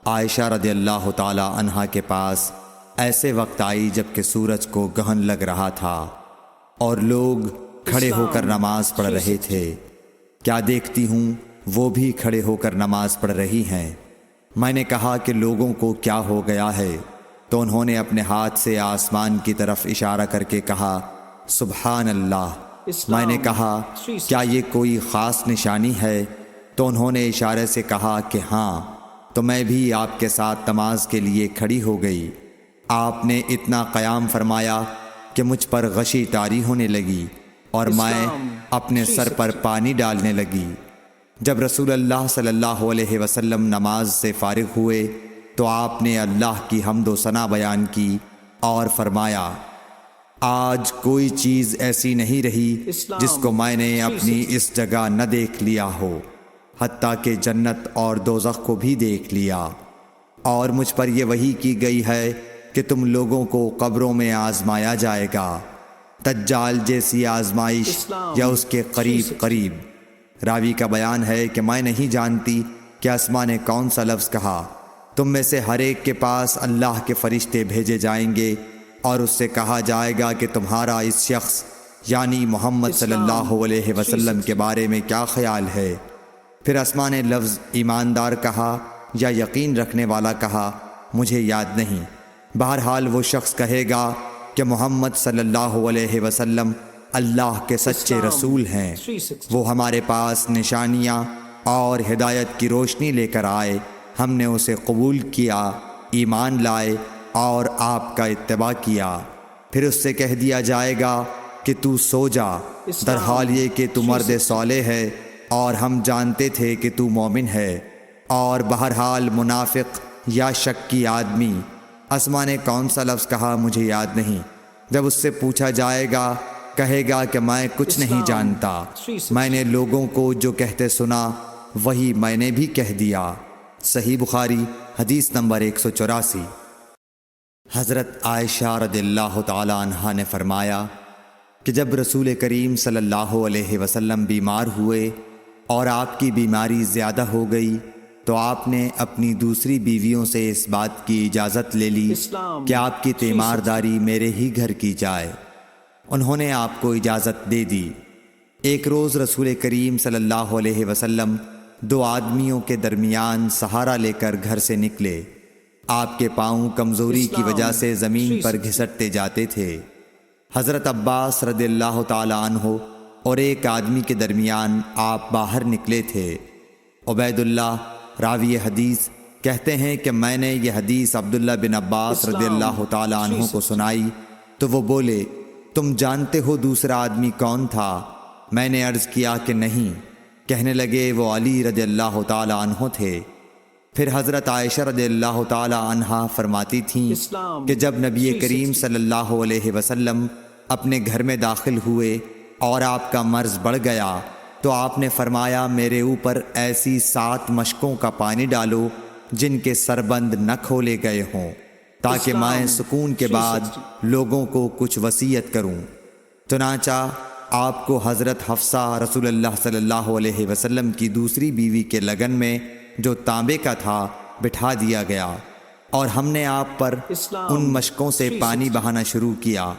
عائشہ رضی اللہ تعالی عنہا کے پاس ایسے وقت آئی جب کہ سورج کو گہن لگ رہا تھا اور لوگ کھڑے ہو کر نماز پڑھ رہے تھے۔ کیا دیکھتی ہوں وہ بھی کھڑے ہو کر نماز پڑھ رہی ہیں۔ میں نے کہا کہ لوگوں کو کیا ہو گیا ہے، تو انہوں نے اپنے ہاتھ سے آسمان کی طرف اشارہ کر کے کہا سبحان اللہ۔ میں نے کہا کیا یہ کوئی خاص نشانی ہے؟ تو انہوں نے اشارے سے کہا کہ ہاں۔ تو میں بھی آپ کے ساتھ نماز کے لیے کھڑی ہو گئی۔ آپ نے اتنا قیام فرمایا کہ مجھ پر غشی طاری ہونے لگی اور میں اپنے سر پر پانی ڈالنے لگی۔ جب رسول اللہ صلی اللہ علیہ وسلم نماز سے فارغ ہوئے تو آپ نے اللہ کی حمد و ثنا بیان کی اور فرمایا آج کوئی چیز ایسی نہیں رہی جس کو میں نے اپنی اس جگہ نہ دیکھ لیا ہو، حتیٰ کہ جنت اور دوزخ کو بھی دیکھ لیا۔ اور مجھ پر یہ وحی کی گئی ہے کہ تم لوگوں کو قبروں میں آزمایا جائے گا، دجال جیسی آزمائش یا اس کے قریب قریب۔ راوی کا بیان ہے کہ میں نہیں جانتی کہ اسما نے کون سا لفظ کہا۔ تم میں سے ہر ایک کے پاس اللہ کے فرشتے بھیجے جائیں گے اور اس سے کہا جائے گا کہ تمہارا اس شخص یعنی محمد صلی اللہ علیہ وسلم کے بارے میں کیا خیال ہے؟ پھر اسما نے لفظ ایماندار کہا یا یقین رکھنے والا کہا، مجھے یاد نہیں۔ بہرحال وہ شخص کہے گا کہ محمد صلی اللہ علیہ وسلم اللہ کے سچے رسول ہیں، وہ ہمارے پاس نشانیاں اور ہدایت کی روشنی لے کر آئے، ہم نے اسے قبول کیا، ایمان لائے اور آپ کا اتباع کیا۔ پھر اس سے کہہ دیا جائے گا کہ تو سو جا، در حال یہ کہ تو مرد صالح ہے اور ہم جانتے تھے کہ تو مومن ہے۔ اور بہرحال منافق یا شکی آدمی، اسما نے کون سا لفظ کہا مجھے یاد نہیں، جب اس سے پوچھا جائے گا کہے گا کہ میں کچھ نہیں جانتا، میں نے لوگوں کو جو کہتے سنا وہی میں نے بھی کہہ دیا۔ صحیح بخاری حدیث نمبر 184۔ حضرت عائشہ رضی اللہ تعالی عنہا نے فرمایا کہ جب رسول کریم صلی اللہ علیہ وسلم بیمار ہوئے اور آپ کی بیماری زیادہ ہو گئی تو آپ نے اپنی دوسری بیویوں سے اس بات کی اجازت لے لی کہ آپ کی تیمارداری میرے ہی گھر کی جائے۔ انہوں نے آپ کو اجازت دے دی۔ ایک روز رسول کریم صلی اللہ علیہ وسلم دو آدمیوں کے درمیان سہارا لے کر گھر سے نکلے۔ آپ کے پاؤں کمزوری کی وجہ سے زمین پر گھسٹتے جاتے تھے۔ حضرت عباس رضی اللہ تعالی عنہ اور ایک آدمی کے درمیان آپ باہر نکلے تھے۔ عبید اللہ راوی حدیث کہتے ہیں کہ میں نے یہ حدیث عبداللہ بن عباس رضی اللہ تعالی عنہ کو سنائی تو وہ بولے تم جانتے ہو دوسرا آدمی کون تھا؟ میں نے عرض کیا کہ نہیں۔ کہنے لگے وہ علی رضی اللہ تعالی عنہ تھے۔ پھر حضرت عائشہ رضی اللہ تعالی عنہا فرماتی تھیں کہ جب نبی کریم صلی اللہ علیہ وسلم اپنے گھر میں داخل ہوئے اور آپ کا مرض بڑھ گیا تو آپ نے فرمایا میرے اوپر ایسی 7 مشکوں کا پانی ڈالو جن کے سربند نہ کھولے گئے ہوں، تاکہ میں سکون کے بعد لوگوں کو کچھ وصیت کروں۔ چنانچہ آپ کو حضرت حفصہ رسول اللہ صلی اللہ علیہ وسلم کی دوسری بیوی کے لگن میں جو تانبے کا تھا بٹھا دیا گیا اور ہم نے آپ پر ان مشکوں سے پانی بہانا شروع کیا۔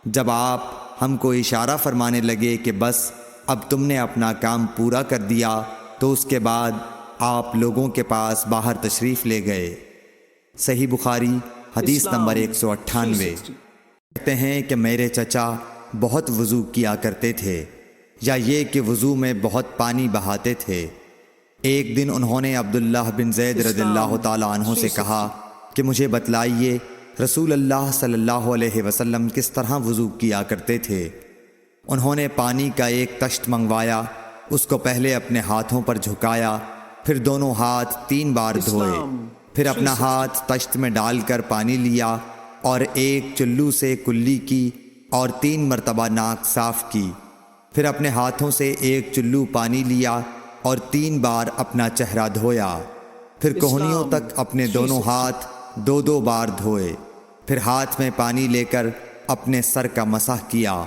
جب آپ ہم کو اشارہ فرمانے لگے کہ بس اب تم نے اپنا کام پورا کر دیا تو اس کے بعد آپ لوگوں کے پاس باہر تشریف لے گئے۔ صحیح بخاری حدیث نمبر 198۔ کہتے ہیں کہ میرے چچا بہت وضو کیا کرتے تھے، یا یہ کہ وضو میں بہت پانی بہاتے تھے۔ ایک دن انہوں نے عبداللہ بن زید رضی اللہ تعالی عنہ سے کہا کہ مجھے بتلائیے رسول اللہ صلی اللہ علیہ وسلم کس طرح وضو کیا کرتے تھے۔ انہوں نے پانی کا ایک تشت منگوایا، اس کو پہلے اپنے ہاتھوں پر جھکایا، پھر دونوں ہاتھ 3 بار دھوئے، پھر اپنا ہاتھ تشت میں ڈال کر پانی لیا اور ایک چلو سے کلی کی اور 3 مرتبہ ناک صاف کی، پھر اپنے ہاتھوں سے ایک چلو پانی لیا اور 3 بار اپنا چہرہ دھویا، پھر کوہنیوں تک اپنے دونوں ہاتھ 2 بار دھوئے، پھر ہاتھ میں پانی لے کر اپنے سر کا مسح کیا،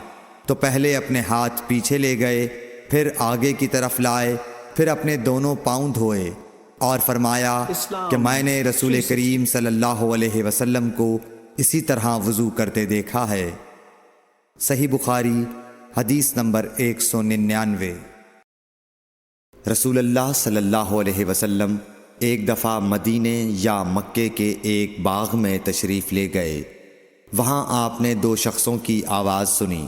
تو پہلے اپنے ہاتھ پیچھے لے گئے، پھر آگے کی طرف لائے، پھر اپنے دونوں پاؤں دھوئے، اور فرمایا کہ میں نے رسول کریم صلی اللہ علیہ وسلم کو اسی طرح وضو کرتے دیکھا ہے۔ صحیح بخاری حدیث نمبر 199۔ رسول اللہ صلی اللہ علیہ وسلم ایک دفعہ مدینے یا مکے کے ایک باغ میں تشریف لے گئے۔ وہاں آپ نے 2 شخصوں کی آواز سنی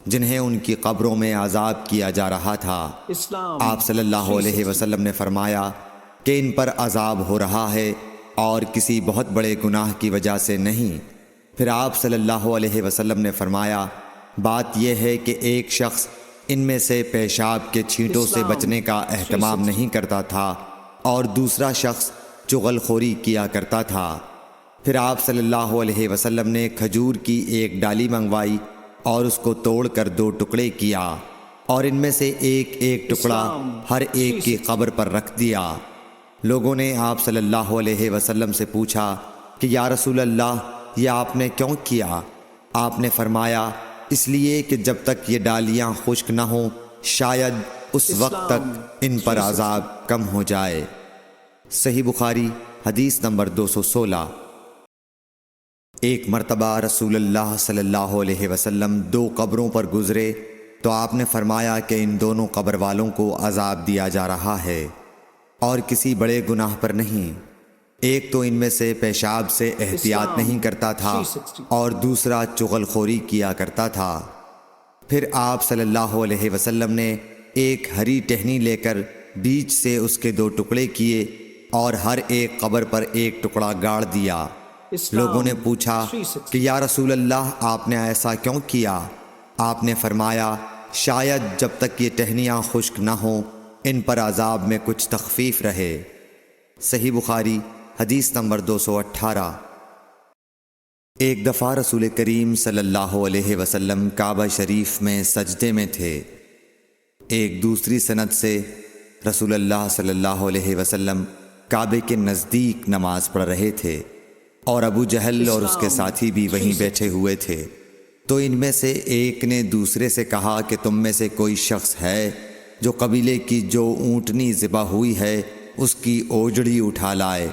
جنہیں ان کی قبروں میں عذاب کیا جا رہا تھا۔ آپ صلی اللہ علیہ وسلم نے فرمایا کہ ان پر عذاب ہو رہا ہے اور کسی بہت بڑے گناہ کی وجہ سے نہیں۔ پھر آپ صلی اللہ علیہ وسلم نے فرمایا بات یہ ہے کہ ایک شخص ان میں سے پیشاب کے چھینٹوں سے بچنے کا اہتمام نہیں کرتا تھا اور دوسرا شخص چغل خوری کیا کرتا تھا۔ پھر آپ صلی اللہ علیہ وسلم نے کھجور کی ایک ڈالی منگوائی اور اس کو توڑ کر 2 ٹکڑے کیا اور ان میں سے ایک ایک ٹکڑا ہر ایک کی قبر پر رکھ دیا۔ لوگوں نے آپ صلی اللہ علیہ وسلم سے پوچھا کہ یا رسول اللہ یہ آپ نے کیوں کیا؟ آپ نے فرمایا اس لیے کہ جب تک یہ ڈالیاں خشک نہ ہوں شاید اس وقت تک ان پر عذاب کم ہو جائے۔ صحیح بخاری حدیث نمبر 216۔ ایک مرتبہ رسول اللہ صلی اللہ علیہ وسلم 2 قبروں پر گزرے تو آپ نے فرمایا کہ ان دونوں قبر والوں کو عذاب دیا جا رہا ہے اور کسی بڑے گناہ پر نہیں۔ ایک تو ان میں سے پیشاب سے احتیاط نہیں کرتا تھا اور دوسرا چغل خوری کیا کرتا تھا۔ پھر آپ صلی اللہ علیہ وسلم نے ایک ہری ٹہنی لے کر بیچ سے اس کے 2 ٹکڑے کیے اور ہر ایک قبر پر ایک ٹکڑا گاڑ دیا۔ لوگوں نے پوچھا کہ یا رسول اللہ آپ نے ایسا کیوں کیا؟ آپ نے فرمایا شاید جب تک یہ ٹہنیاں خشک نہ ہوں ان پر عذاب میں کچھ تخفیف رہے۔ صحیح بخاری حدیث نمبر 218۔ ایک دفعہ رسول کریم صلی اللہ علیہ وسلم کعبہ شریف میں سجدے میں تھے۔ ایک دوسری سند سے رسول اللہ صلی اللہ علیہ وسلم کعبے کے نزدیک نماز پڑھ رہے تھے اور ابو جہل اور اس کے ساتھی بھی وہیں بیٹھے ہوئے تھے۔ تو ان میں سے ایک نے دوسرے سے کہا کہ تم میں سے کوئی شخص ہے جو قبیلے کی جو اونٹنی ذبح ہوئی ہے اس کی اوجڑی اٹھا لائے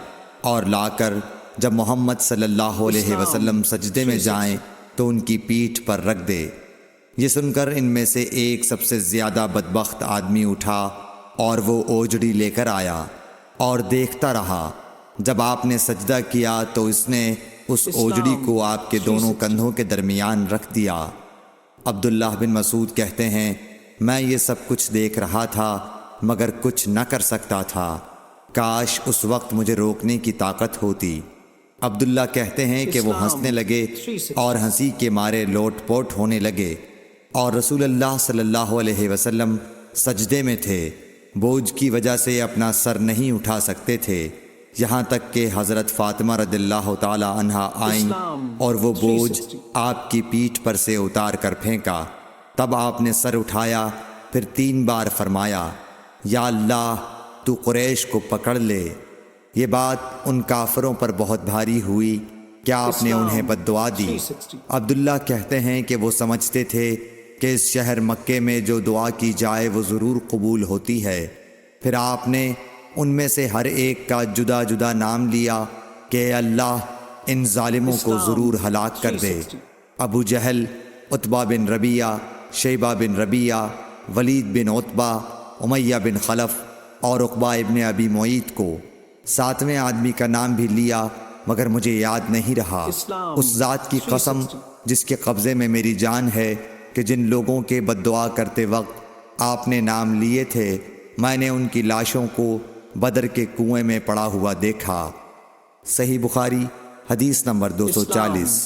اور لا کر جب محمد صلی اللہ علیہ وسلم سجدے میں جائیں تو ان کی پیٹھ پر رکھ دے۔ یہ سن کر ان میں سے ایک سب سے زیادہ بدبخت آدمی اٹھا اور وہ اوجڑی لے کر آیا اور دیکھتا رہا۔ جب آپ نے سجدہ کیا تو اس نے اس اوجڑی کو آپ کے دونوں کندھوں کے درمیان رکھ دیا۔ عبداللہ بن مسعود کہتے ہیں میں یہ سب کچھ دیکھ رہا تھا مگر کچھ نہ کر سکتا تھا، کاش اس وقت مجھے روکنے کی طاقت ہوتی۔ عبداللہ کہتے ہیں کہ وہ ہنسنے لگے اور ہنسی کے مارے لوٹ پوٹ ہونے لگے اور رسول اللہ صلی اللہ علیہ وسلم سجدے میں تھے، بوجھ کی وجہ سے اپنا سر نہیں اٹھا سکتے تھے، یہاں تک کہ حضرت فاطمہ رضی اللہ تعالی عنہا آئیں اور وہ بوجھ آپ کی پیٹھ پر سے اتار کر پھینکا۔ تب آپ نے سر اٹھایا، پھر 3 بار فرمایا یا اللہ تو قریش کو پکڑ لے۔ یہ بات ان کافروں پر بہت بھاری ہوئی کہ آپ نے انہیں بد دعا دی۔ عبداللہ کہتے ہیں کہ وہ سمجھتے تھے کہ اس شہر مکے میں جو دعا کی جائے وہ ضرور قبول ہوتی ہے۔ پھر آپ نے ان میں سے ہر ایک کا جدا جدا نام لیا کہ اے اللہ ان ظالموں کو ضرور ہلاک کر دے۔ ابو جہل، عتبہ بن ربیعہ، شیبہ بن ربیعہ، ولید بن عتبہ، امیہ بن خلف اور عقبہ ابن ابی معیط کو۔ 7ویں آدمی کا نام بھی لیا مگر مجھے یاد نہیں رہا۔ اس ذات کی قسم جس کے قبضے میں میری جان ہے کہ جن لوگوں کے بد دعا کرتے وقت آپ نے نام لیے تھے میں نے ان کی لاشوں کو بدر کے کنویں میں پڑا ہوا دیکھا۔ صحیح بخاری حدیث نمبر 240۔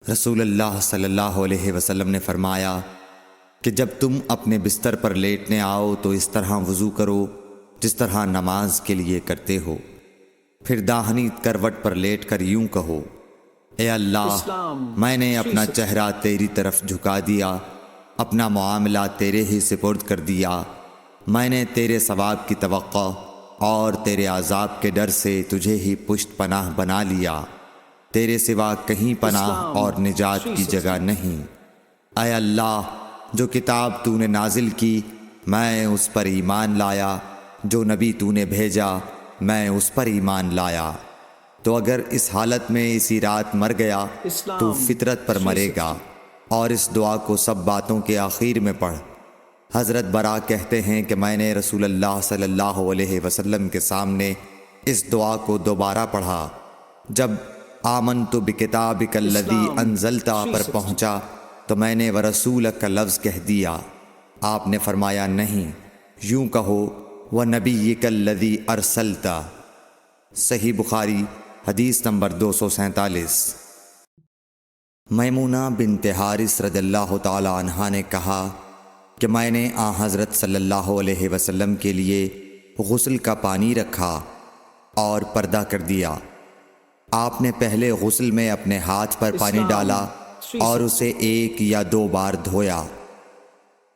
رسول اللہ صلی اللہ علیہ وسلم نے فرمایا کہ جب تم اپنے بستر پر لیٹنے آؤ تو اس طرح وضو کرو جس طرح نماز کے لیے کرتے ہو، پھر داہنی کروٹ پر لیٹ کر یوں کہو اے اللہ میں نے اپنا چہرہ تیری طرف جھکا دیا، اپنا معاملہ تیرے ہی سپرد کر دیا، میں نے تیرے ثواب کی توقع اور تیرے عذاب کے ڈر سے تجھے ہی پشت پناہ بنا لیا، تیرے سوا کہیں پناہ اور نجات کی جگہ نہیں۔ اے اللہ جو کتاب تو نے نازل کی میں اس پر ایمان لایا جو نبی تو نے بھیجا میں اس پر ایمان لایا، تو اگر اس حالت میں اسی رات مر گیا تو فطرت پر مرے گا۔ اور اس دعا کو سب باتوں کے آخر میں پڑھ۔ حضرت برا کہتے ہیں کہ میں نے رسول اللہ صلی اللہ علیہ وسلم کے سامنے اس دعا کو دوبارہ پڑھا۔ جب آمنت بکتابک الذی انزلت پر پہنچا تو میں نے ورسولک کا لفظ کہہ دیا۔ آپ نے فرمایا نہیں، یوں کہو ونبیک الذی ارسلت۔ صحیح بخاری حدیث نمبر 247۔ میمونہ بنت حارث رضی اللہ تعالی عنہا نے کہا کہ میں نے حضرت صلی اللہ علیہ وسلم کے لیے غسل کا پانی رکھا اور پردہ کر دیا۔ آپ نے پہلے غسل میں اپنے ہاتھ پر پانی ڈالا اور اسے 1 یا 2 بار دھویا۔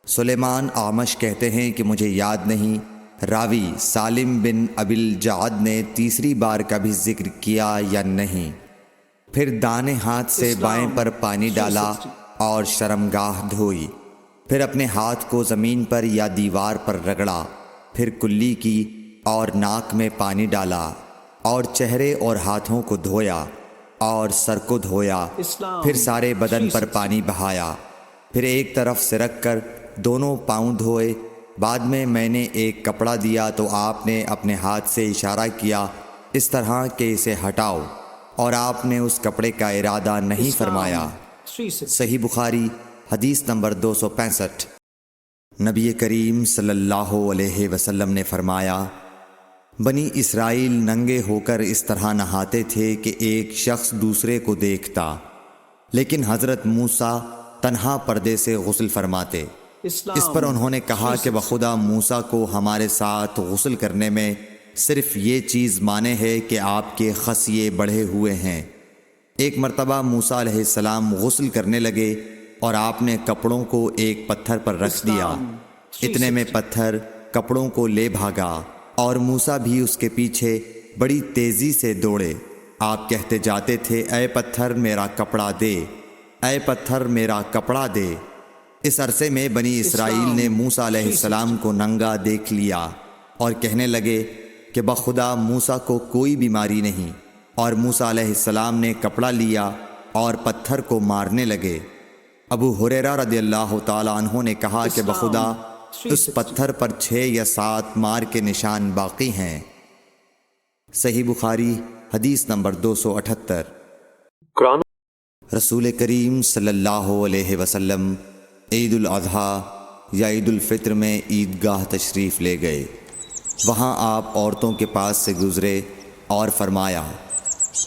سلیمان اعمش کہتے ہیں کہ مجھے یاد نہیں راوی سالم بن ابی الجعد نے تیسری بار کا بھی ذکر کیا یا نہیں۔ پھر دانے ہاتھ سے بائیں پر پانی ڈالا اور شرمگاہ دھوئی، پھر اپنے ہاتھ کو زمین پر یا دیوار پر رگڑا، پھر کلی کی اور ناک میں پانی ڈالا اور چہرے اور ہاتھوں کو دھویا اور سر کو دھویا، پھر سارے بدن پر پانی بہایا، پھر ایک طرف سے رکھ کر دونوں پاؤں دھوئے۔ بعد میں نے ایک کپڑا دیا تو آپ نے اپنے ہاتھ سے اشارہ کیا اس طرح کہ اسے ہٹاؤ، اور آپ نے اس کپڑے کا ارادہ نہیں فرمایا۔ صحیح بخاری حدیث نمبر 265۔ نبی کریم صلی اللہ علیہ وسلم نے فرمایا، بنی اسرائیل ننگے ہو کر اس طرح نہاتے تھے کہ ایک شخص دوسرے کو دیکھتا، لیکن حضرت موسیٰ تنہا پردے سے غسل فرماتے۔ اس پر انہوں نے کہا کہ بخدا موسیٰ کو ہمارے ساتھ غسل کرنے میں صرف یہ چیز مانے ہے کہ آپ کے خصیے بڑھے ہوئے ہیں۔ ایک مرتبہ موسیٰ علیہ السلام غسل کرنے لگے اور آپ نے کپڑوں کو ایک پتھر پر رکھ دیا، اتنے میں پتھر کپڑوں کو لے بھاگا اور موسیٰ بھی اس کے پیچھے بڑی تیزی سے دوڑے۔ آپ کہتے جاتے تھے، اے پتھر میرا کپڑا دے، اے پتھر میرا کپڑا دے۔ اس عرصے میں بنی اسرائیل نے موسیٰ علیہ السلام کو ننگا دیکھ لیا اور کہنے لگے کہ بخدا موسیٰ کو کوئی بیماری نہیں، اور موسیٰ علیہ السلام نے کپڑا لیا اور پتھر کو مارنے لگے۔ ابو ہریرہ رضی اللہ تعالی عنہ نے کہا کہ بخدا اس پتھر پر 6 یا 7 مار کے نشان باقی ہیں۔ صحیح بخاری حدیث نمبر 278۔ رسول کریم صلی اللہ علیہ وسلم عید الاضحیٰ یا عید الفطر میں عیدگاہ تشریف لے گئے۔ وہاں آپ عورتوں کے پاس سے گزرے اور فرمایا،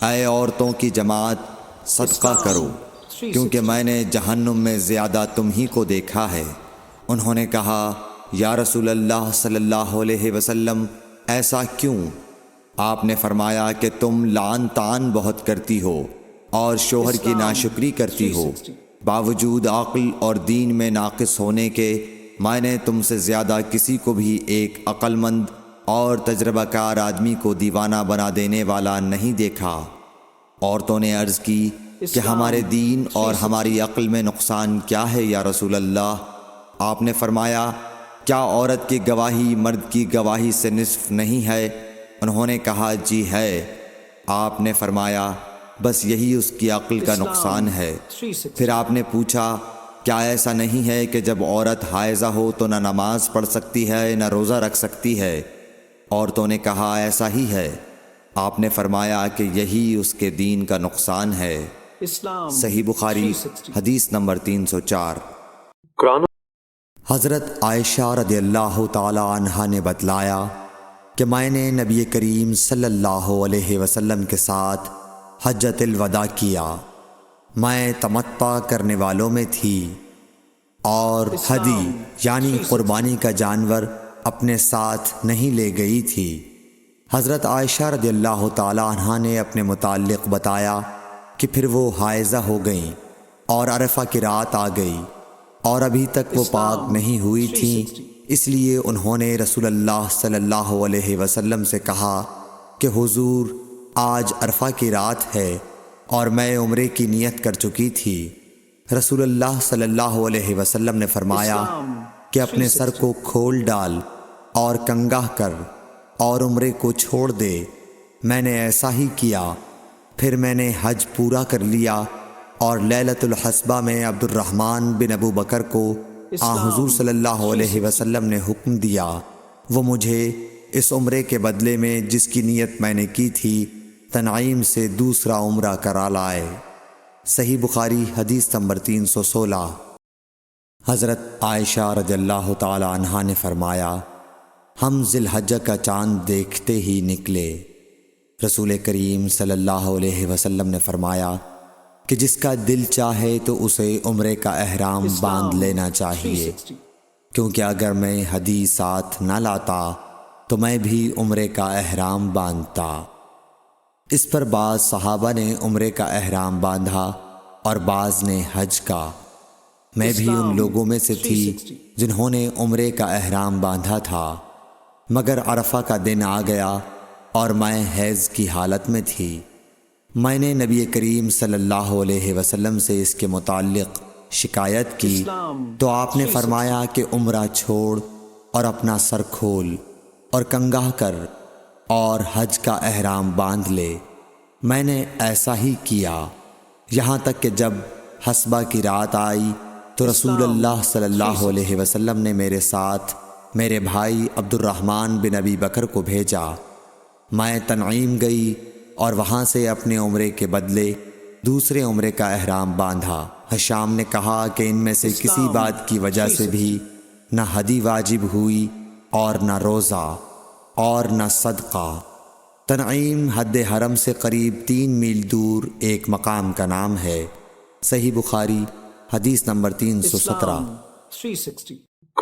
اے عورتوں کی جماعت صدقہ کرو، کیونکہ میں نے جہنم میں زیادہ تم ہی کو دیکھا ہے۔ انہوں نے کہا، یا رسول اللہ صلی اللہ علیہ وسلم ایسا کیوں؟ آپ نے فرمایا کہ تم لعن طعن بہت کرتی ہو اور شوہر کی ناشکری کرتی ہو، باوجود عقل اور دین میں ناقص ہونے کے میں نے تم سے زیادہ کسی کو بھی ایک عقل مند اور تجربہ کار آدمی کو دیوانہ بنا دینے والا نہیں دیکھا۔ عورتوں نے عرض کی کہ ہمارے دین اور ہماری عقل میں نقصان کیا ہے یا رسول اللہ؟ آپ نے فرمایا، کیا عورت کی گواہی مرد کی گواہی سے نصف نہیں ہے؟ انہوں نے کہا، جی ہے۔ آپ نے فرمایا، بس یہی اس کی عقل کا نقصان ہے۔ پھر آپ نے پوچھا، کیا ایسا نہیں ہے کہ جب عورت حائضہ ہو تو نہ نماز پڑھ سکتی ہے نہ روزہ رکھ سکتی ہے؟ عورتوں نے کہا، ایسا ہی ہے۔ آپ نے فرمایا کہ یہی اس کے دین کا نقصان ہے۔ صحیح بخاری حدیث نمبر 304۔ حضرت عائشہ رضی اللہ تعالی عنہا نے بتلایا کہ میں نے نبی کریم صلی اللہ علیہ وسلم کے ساتھ حجۃ الوداع کیا۔ میں تمتع کرنے والوں میں تھی اور ہدی یعنی قربانی کا جانور اپنے ساتھ نہیں لے گئی تھی۔ حضرت عائشہ رضی اللہ تعالی عنہا نے اپنے متعلق بتایا کہ پھر وہ حائضہ ہو گئیں اور عرفہ کی رات آ گئی اور ابھی تک وہ پاک نہیں ہوئی تھیں، اس لیے انہوں نے رسول اللہ صلی اللہ علیہ وسلم سے کہا کہ حضور آج عرفہ کی رات ہے اور میں عمرے کی نیت کر چکی تھی۔ رسول اللہ صلی اللہ علیہ وسلم نے فرمایا کہ اپنے سر کو کھول ڈال اور کنگاہ کر اور عمرے کو چھوڑ دے۔ میں نے ایسا ہی کیا، پھر میں نے حج پورا کر لیا اور لیلۃ الحسبہ میں عبد الرحمن بن ابو بکر کو حضور صلی اللہ علیہ وسلم نے حکم دیا، وہ مجھے اس عمرے کے بدلے میں جس کی نیت میں نے کی تھی تنعیم سے دوسرا عمرہ کرا لائے۔ صحیح بخاری حدیث نمبر 316۔ حضرت عائشہ رضی اللہ تعالی عنہا نے فرمایا، ہم ذی الحجہ کا چاند دیکھتے ہی نکلے۔ رسول کریم صلی اللہ علیہ وسلم نے فرمایا کہ جس کا دل چاہے تو اسے عمرے کا احرام باندھ لینا چاہیے، کیونکہ اگر میں ہدی ساتھ نہ لاتا تو میں بھی عمرے کا احرام باندھتا۔ اس پر بعض صحابہ نے عمرے کا احرام باندھا اور بعض نے حج کا۔ میں بھی ان لوگوں میں سے تھی جنہوں نے عمرے کا احرام باندھا تھا، مگر عرفہ کا دن آ گیا اور میں حیض کی حالت میں تھی۔ میں نے نبی کریم صلی اللہ علیہ وسلم سے اس کے متعلق شکایت کی تو آپ نے فرمایا کہ عمرہ چھوڑ اور اپنا سر کھول اور کنگاہ کر اور حج کا احرام باندھ لے۔ میں نے ایسا ہی کیا، یہاں تک کہ جب حسبہ کی رات آئی تو رسول اللہ صلی اللہ علیہ وسلم نے میرے ساتھ میرے بھائی عبد الرحمن بن ابی بکر کو بھیجا۔ میں تنعیم گئی اور وہاں سے اپنے عمرے کے بدلے دوسرے عمرے کا احرام باندھا۔ حشام نے کہا کہ ان میں سے کسی بات کی وجہ سے بھی نہ ہدی واجب ہوئی اور نہ روزہ اور نہ صدقہ۔ تنعیم حد حرم سے قریب 3 میل دور ایک مقام کا نام ہے۔ صحیح بخاری حدیث نمبر 317۔